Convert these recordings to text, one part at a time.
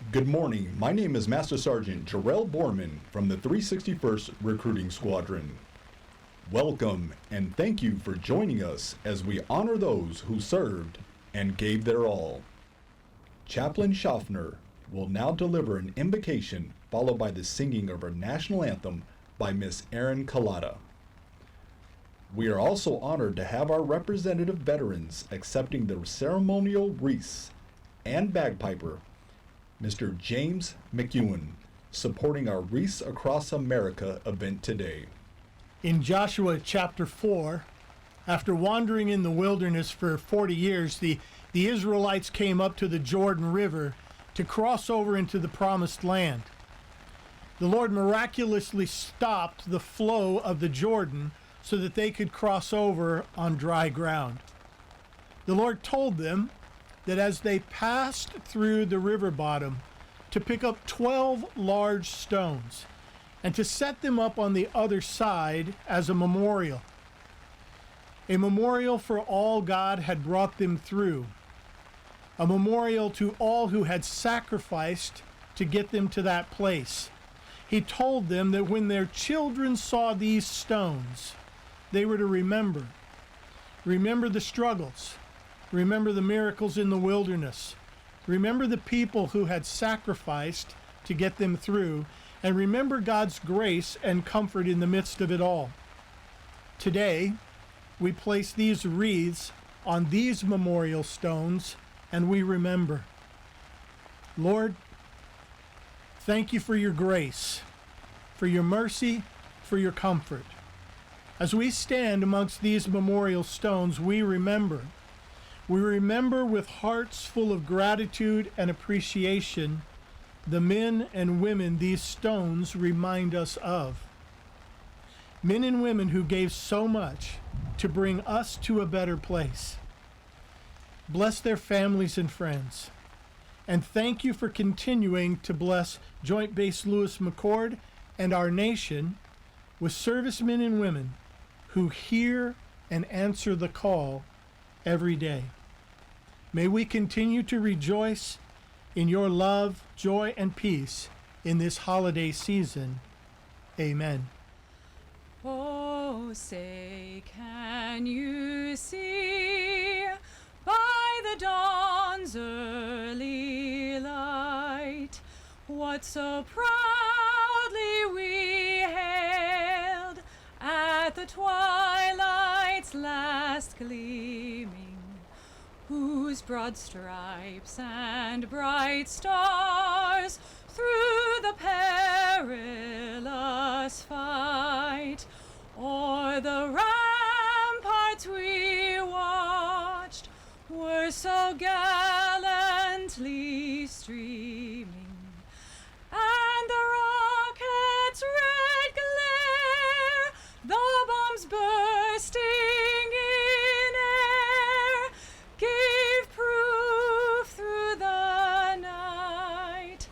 Good morning. My name is Master Sergeant Jarrell Borman from the 361st Recruiting Squadron. Welcome and thank you for joining us as we honor those who served and gave their all. Chaplain Schaffner will now deliver an invocation followed by the singing of our national anthem by Miss Erin Collada. We are also honored to have our representative veterans accepting the ceremonial wreaths and bagpiper, Mr. James McEwen, supporting our Wreaths Across America event today. In Joshua chapter 4, after wandering in the wilderness for 40 years, the Israelites came up to the Jordan River to cross over into the promised land. The Lord miraculously stopped the flow of the Jordan so that they could cross over on dry ground. The Lord told them that as they passed through the river bottom, to pick up 12 large stones and to set them up on the other side as a memorial for all God had brought them through, a memorial to all who had sacrificed to get them to that place. He told them that when their children saw these stones, they were to remember the struggles, remember the miracles in the wilderness, remember the people who had sacrificed to get them through, and remember God's grace and comfort in the midst of it all. Today, we place these wreaths on these memorial stones, and we remember. Lord, thank you for your grace, for your mercy, for your comfort. As we stand amongst these memorial stones, we remember. We remember with hearts full of gratitude and appreciation the men and women these stones remind us of. Men and women who gave so much to bring us to a better place. Bless their families and friends. And thank you for continuing to bless Joint Base Lewis McChord and our nation with servicemen and women who hear and answer the call every day. May we continue to rejoice in your love, joy, and peace in this holiday season. Amen. Oh, say, can you see by the dawn's early light what so proudly we hailed at the twilight's last gleaming, whose broad stripes and bright stars through the perilous fight o'er the ramparts we watched were so gallantly streaming, and the rocket's red glare, the bombs bursting in air, gave proof through the night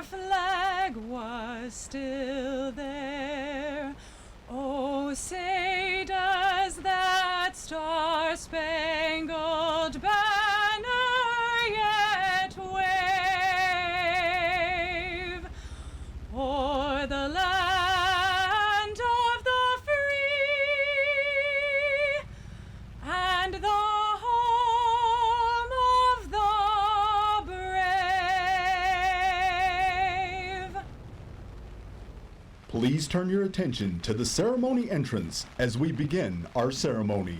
our flag was still there. Oh, say does that star-spangled banner yet wave o'er the land of the free and the home of the brave? Please turn your attention to the ceremony entrance as we begin our ceremony.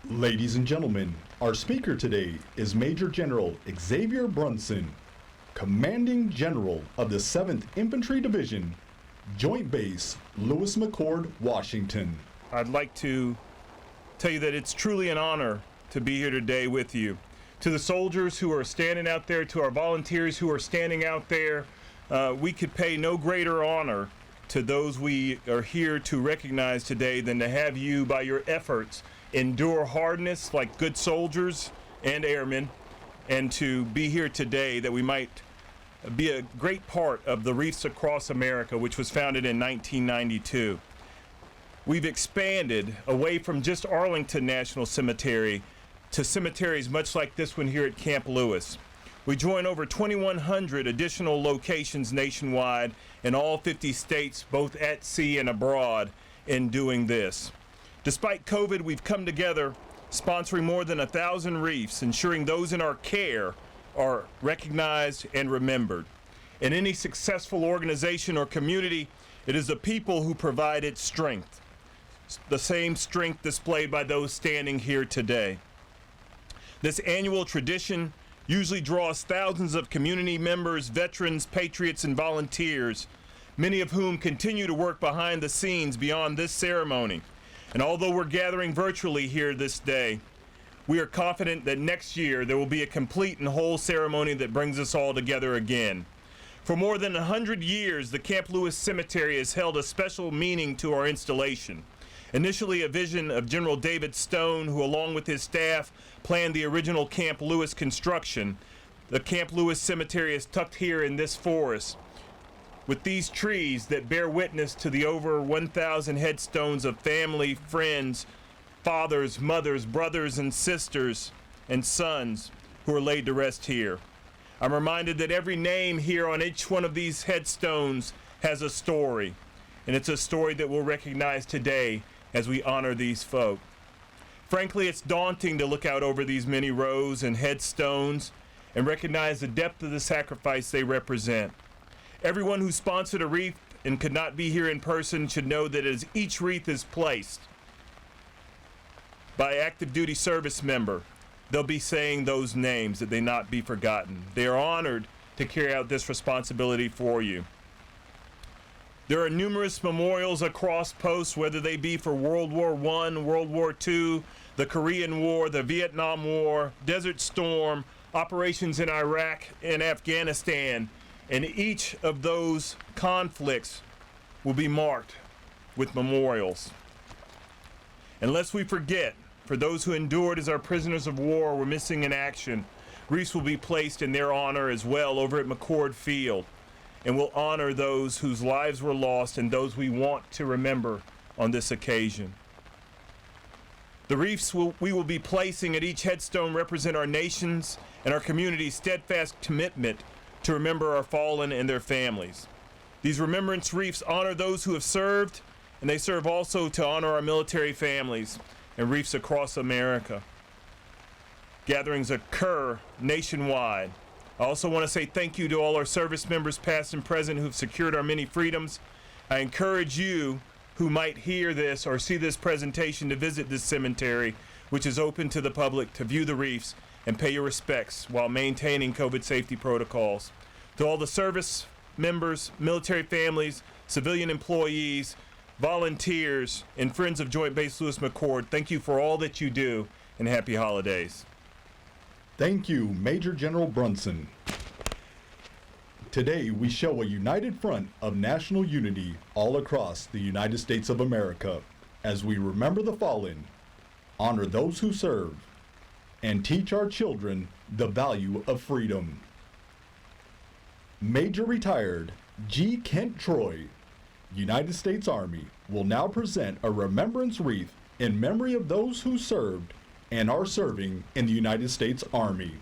Ladies and gentlemen, our speaker today is Major General Xavier Brunson, Commanding General of the 7th Infantry Division, Joint Base, Lewis McChord, Washington. I'd like to tell you that it's truly an honor to be here today with you. To the soldiers who are standing out there, to our volunteers who are standing out there, we could pay no greater honor to those we are here to recognize today than to have you, by your efforts, endure hardness like good soldiers and airmen, and to be here today that we might be a great part of the Wreaths Across America, which was founded in 1992. We've expanded away from just Arlington National Cemetery to cemeteries much like this one here at Camp Lewis. We join over 2,100 additional locations nationwide in all 50 states, both at sea and abroad, in doing this. Despite COVID, we've come together sponsoring more than 1,000 wreaths, ensuring those in our care are recognized and remembered. In any successful organization or community, it is the people who provide its strength, the same strength displayed by those standing here today. This annual tradition usually draws thousands of community members, veterans, patriots, and volunteers, many of whom continue to work behind the scenes beyond this ceremony. And although we're gathering virtually here this day, we are confident that next year there will be a complete and whole ceremony that brings us all together again. For more than 100 years, the Camp Lewis Cemetery has held a special meaning to our installation. Initially a vision of General David Stone, who along with his staff planned the original Camp Lewis construction, the Camp Lewis Cemetery is tucked here in this forest, with these trees that bear witness to the over 1,000 headstones of family, friends, fathers, mothers, brothers, and sisters, and sons who are laid to rest here. I'm reminded that every name here on each one of these headstones has a story, and it's a story that we'll recognize today as we honor these folk. Frankly, it's daunting to look out over these many rows and headstones and recognize the depth of the sacrifice they represent. Everyone who sponsored a wreath and could not be here in person should know that as each wreath is placed by active duty service member, they'll be saying those names that they not be forgotten. They are honored to carry out this responsibility for you. There are numerous memorials across posts, whether they be for World War I, World War II, the Korean War, the Vietnam War, Desert Storm, operations in Iraq and Afghanistan, and each of those conflicts will be marked with memorials. And lest we forget, for those who endured as our prisoners of war were missing in action, wreaths will be placed in their honor as well over at McChord Field, and will honor those whose lives were lost and those we want to remember on this occasion. The wreaths we will be placing at each headstone represent our nation's and our community's steadfast commitment to remember our fallen and their families. These remembrance wreaths honor those who have served, and they serve also to honor our military families and wreaths across America. Gatherings occur nationwide. I also want to say thank you to all our service members, past and present, who've secured our many freedoms. I encourage you who might hear this or see this presentation to visit this cemetery, which is open to the public, to view the wreaths and pay your respects while maintaining COVID safety protocols. To all the service members, military families, civilian employees, volunteers, and friends of Joint Base Lewis McChord, thank you for all that you do, and happy holidays. Thank you, Major General Brunson. Today, we show a united front of national unity all across the United States of America as we remember the fallen, honor those who serve, and teach our children the value of freedom. Major Retired G. Kent Troy, United States Army, will now present a remembrance wreath in memory of those who served and are serving in the United States Army.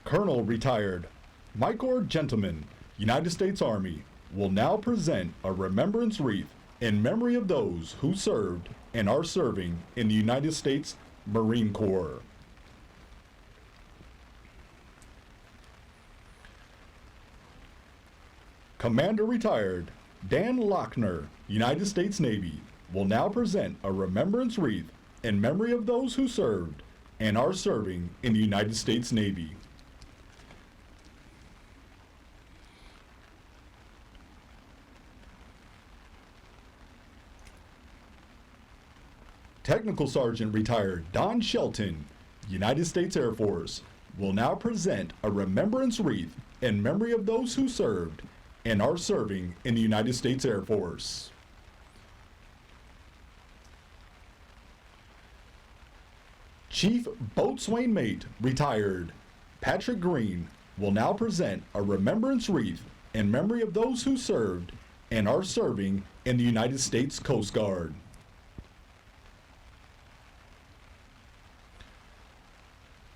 Colonel Retired Michael Gentleman, United States Army, will now present a remembrance wreath in memory of those who served and are serving in the United States Marine Corps. Commander Retired Dan Lochner, United States Navy, will now present a remembrance wreath in memory of those who served and are serving in the United States Navy. Technical Sergeant Retired Don Shelton, United States Air Force, will now present a remembrance wreath in memory of those who served and are serving in the United States Air Force. Chief Boatswain Mate Retired Patrick Green will now present a remembrance wreath in memory of those who served and are serving in the United States Coast Guard.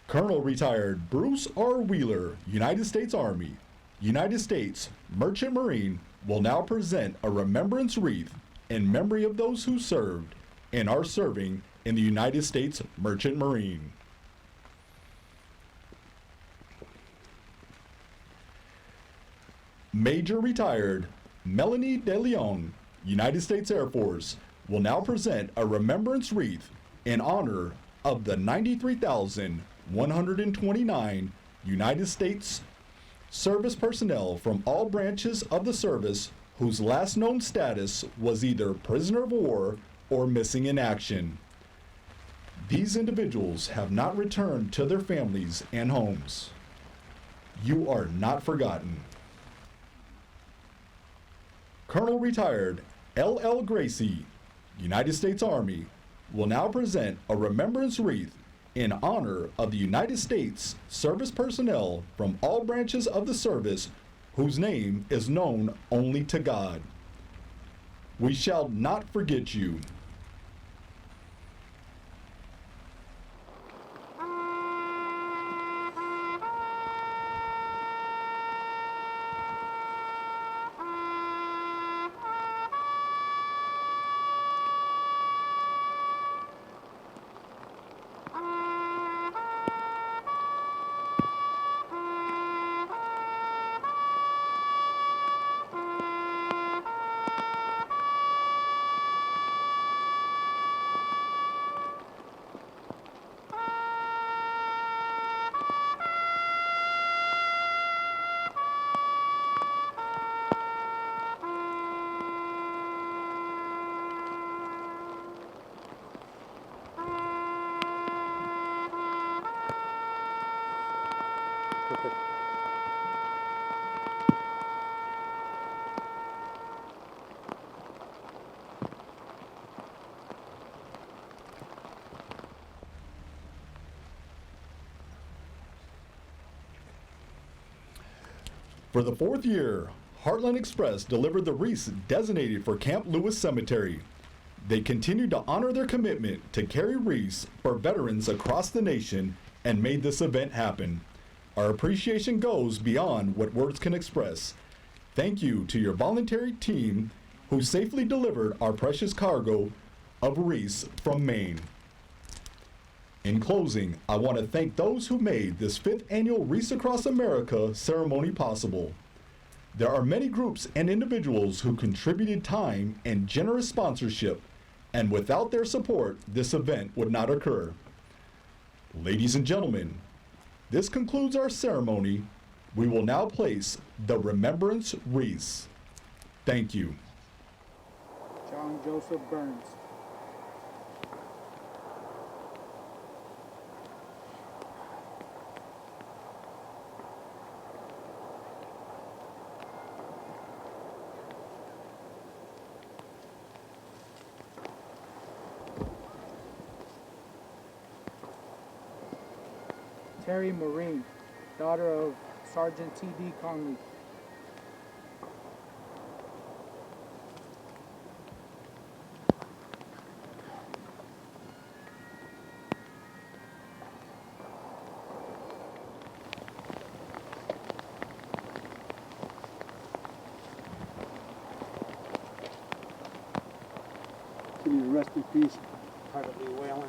Colonel Retired Bruce R. Wheeler, United States Army, United States Merchant Marine, will now present a remembrance wreath in memory of those who served and are serving in the United States Merchant Marine. Major Retired Melanie De Leon, United States Air Force, will now present a remembrance wreath in honor of the 93,129 United States service personnel from all branches of the service whose last known status was either prisoner of war or missing in action. These individuals have not returned to their families and homes. You are not forgotten. Colonel Retired L.L. Gracie, United States Army, will now present a remembrance wreath in honor of the United States service personnel from all branches of the service whose name is known only to God. We shall not forget you. For the fourth year, Heartland Express delivered the wreaths designated for Camp Lewis Cemetery. They continue to honor their commitment to carry wreaths for veterans across the nation and made this event happen. Our appreciation goes beyond what words can express. Thank you to your voluntary team who safely delivered our precious cargo of wreaths from Maine. In closing, I want to thank those who made this 5th annual Wreaths Across America ceremony possible. There are many groups and individuals who contributed time and generous sponsorship, and without their support, this event would not occur. Ladies and gentlemen, This concludes our ceremony. We will now place the remembrance wreaths. Thank you. John Joseph Burns. Terry Marine, daughter of Sergeant T.D. Conley. Rest in peace, Private Lee Whalen.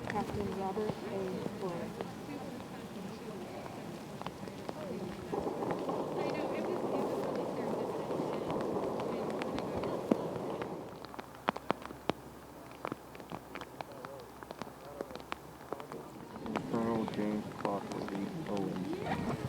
Captain Robert A. Floyd. Colonel James Crawford Lee Owens.